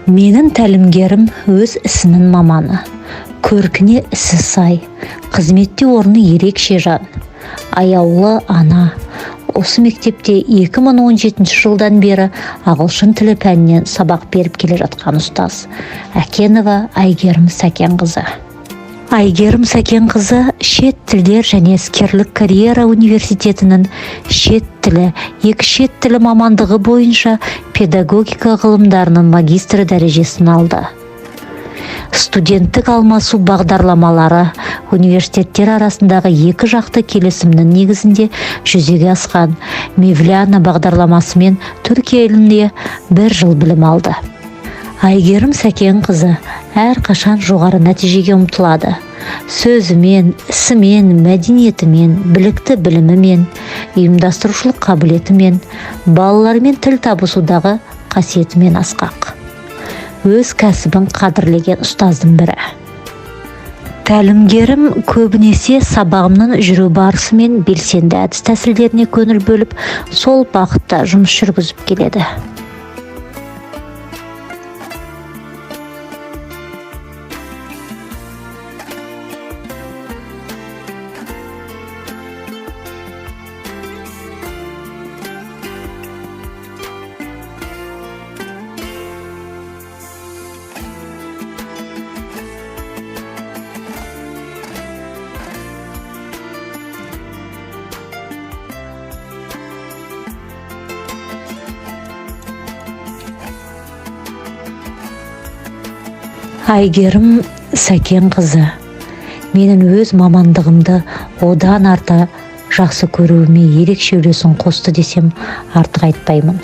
Менің тәлімгерім өз ісінің маманы. Көркіне ісі сай, қызметте орны ерекше жан. Аяулы ана. Осы мектепте 2017 жылдан бері ағылшын тілі пәнінен сабақ беріп келе жатқан ұстаз. Әкенова Айгерім Сәкенқызы. Айгерім Сәкенқызы шет тілдер және іскерлік карьера университетінің шет тілі, екі шет тілі мамандығы бойынша педагогика ғылымдарының магистрі дәрежесін алды. Студенттік алмасу бағдарламалары университеттер арасындағы екі жақты келісімнің негізінде жүзеге асқан Мевляна бағдарламасымен Түркия елінде 1 жыл білім алды. Айгерім Сәкенқызы әрқашан жоғары нәтижеге ұмтылады. Сөзімен, ісімен, мәдениетімен, білікті білімімен, ұйымдастырушылық қабілетімен, балалармен тіл табысудағы қасиетімен асқақ. Өз кәсібін қадірлеген ұстаздың бірі. Тәлімгерім көбінесе сабағымның жүру барысы мен белсенді әдіс тәсілдеріне көңіл бөліп, сол бағытта жұмыс жүргізіп келеді. Айгерім Сәкенқызы менің өз мамандығымды одан арта жақсы көруіме ерекше үлесін қосты десем артық айтпаймын.